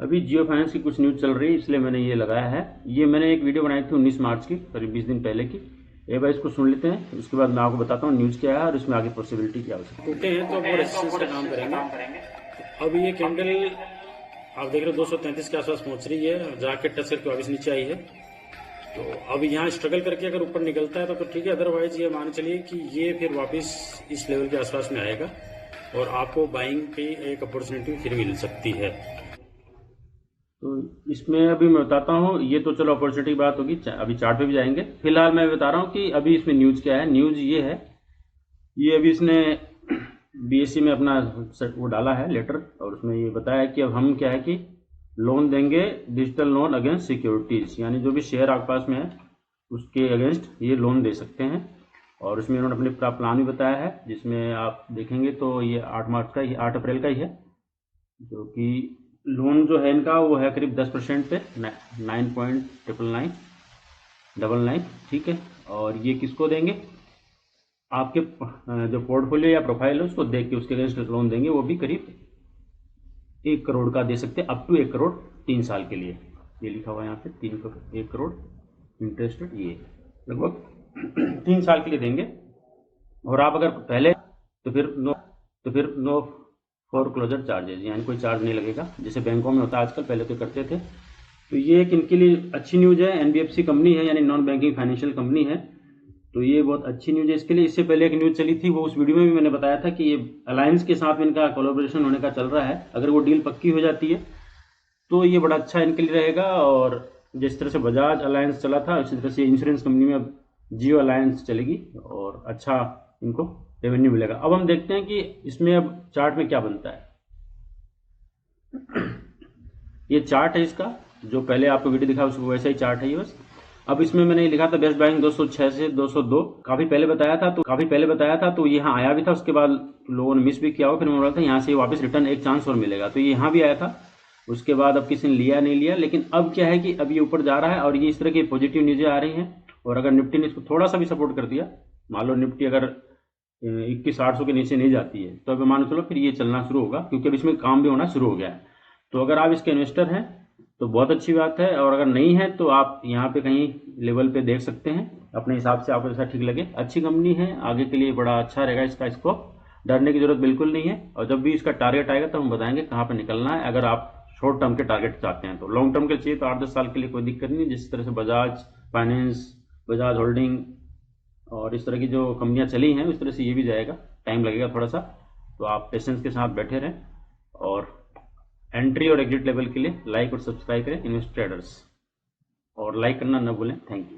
अभी जियो फाइनेंस की कुछ न्यूज़ चल रही है इसलिए मैंने ये लगाया है। ये मैंने एक वीडियो बनाई थी 19 मार्च की, करीब 20 दिन पहले की। एक बार इसको सुन लेते हैं, उसके बाद मैं आपको बताता हूँ न्यूज़ क्या है और इसमें आगे पॉसिबिलिटी क्या हो सकती है। टूटे हैं तो वो रेजिस्टेंस का काम करेंगे। अब ये कैंडल आप देख रहे हो 233 के आसपास पहुंच रही है, जाके टच करके वापस नीचे आई है। तो अब यहाँ स्ट्रगल करके अगर ऊपर निकलता है तो ठीक है, अदरवाइज ये मान चलिए कि ये फिर वापस इस लेवल के आसपास में आएगा और आपको बाइंग की एक अपॉर्चुनिटी फिर मिल सकती है। तो इसमें अभी मैं बताता हूँ, ये तो चलो अपॉर्चुनिटी की बात होगी, अभी चार्ट पे भी जाएंगे। फिलहाल मैं बता रहा हूँ कि अभी इसमें न्यूज़ क्या है। न्यूज़ ये है, ये अभी इसने बीएससी में अपना वो डाला है लेटर, और उसमें ये बताया कि अब हम क्या है कि लोन देंगे, डिजिटल लोन अगेंस्ट सिक्योरिटीज़, यानी जो भी शेयर आपके पास में है उसके अगेंस्ट ये लोन दे सकते हैं। और उसमें उन्होंने अपने पूरा प्लान भी बताया है, जिसमें आप देखेंगे तो ये 8 अप्रैल का ही है, जो कि लोन जो है इनका वो है करीब 10% पे 9.99999, ठीक है। और ये किसको देंगे, आपके जो पोर्टफोलियो या प्रोफाइल है उसको देख के उसके अगेंस्ट लोन देंगे। वो भी करीब 1 करोड़ का दे सकते हैं, अप टू 1 करोड़ 3 साल के लिए। ये लिखा हुआ है यहाँ पे 1 करोड़ इंटरेस्ट, ये लगभग 3 साल के लिए देंगे। और आप अगर पहले तो फिर नो फॉर क्लोजर चार्जेस, यानी कोई चार्ज नहीं लगेगा, जैसे बैंकों में होता है आजकल, पहले तो करते थे। तो ये एक इनके लिए अच्छी न्यूज़ है। एनबीएफसी कंपनी है, यानी नॉन बैंकिंग फाइनेंशियल कंपनी है, तो ये बहुत अच्छी न्यूज़ है इसके लिए। इससे पहले एक न्यूज़ चली थी, वो उस वीडियो में भी मैंने बताया था कि ये अलायंस के साथ में इनका कोलैबोरेशन होने का चल रहा है। अगर वो डील पक्की हो जाती है तो ये बड़ा अच्छा इनके लिए रहेगा। और जिस तरह से बजाज अलायंस चला था, उसी तरह से इंश्योरेंस कंपनी में अब जियो अलायंस चलेगी और अच्छा इनको रेवेन्यू मिलेगा। अब हम देखते हैं कि इसमें अब चार्ट में क्या बनता है। ये चार्ट है इसका, जो पहले आपको वीडियो दिखा उसको वैसा ही चार्ट है ये बस। अब इसमें मैंने लिखा था बेस्ट बाइंग 206 से 202, काफी पहले बताया था, तो यहाँ आया भी था। उसके बाद लोगों ने मिस भी किया हो, फिर मैं बोला था यहाँ से वापस रिटर्न एक चांस और मिलेगा, तो ये यहाँ भी आया था। उसके बाद अब किसी ने लिया नहीं लिया, लेकिन अब क्या है कि अब ये ऊपर जा रहा है और ये इस तरह की पॉजिटिव न्यूज़ें आ रही हैं। और अगर निफ्टी ने इसको थोड़ा सा भी सपोर्ट कर दिया, मान लो निफ्टी अगर 21,800 के नीचे नहीं जाती है, तो अब मान चलो फिर ये चलना शुरू होगा, क्योंकि अब इसमें काम भी होना शुरू हो गया है। तो अगर आप इसके इन्वेस्टर हैं तो बहुत अच्छी बात है, और अगर नहीं है तो आप यहाँ पे कहीं लेवल पे देख सकते हैं अपने हिसाब से, आपको जैसा ठीक लगे। अच्छी कंपनी है, आगे के लिए बड़ा अच्छा रहेगा इसका स्कोप, डरने की जरूरत बिल्कुल नहीं है। और जब भी इसका टारगेट आएगा तो हम बताएंगे कहाँ पर निकलना है। अगर आप शॉर्ट टर्म के टारगेट चाहते हैं, तो लॉन्ग टर्म के चाहिए तो 8-10 साल के लिए कोई दिक्कत नहीं। जिस तरह से बजाज फाइनेंस, बजाज होल्डिंग और इस तरह की जो कंपनियां चली हैं, उस तरह से ये भी जाएगा, टाइम लगेगा थोड़ा सा। तो आप पेशेंस के साथ बैठे रहें, और एंट्री और एग्जिट लेवल के लिए लाइक और सब्सक्राइब करें इन्वेस्ट ट्रेडर्स, और लाइक करना न भूलें। Thank you.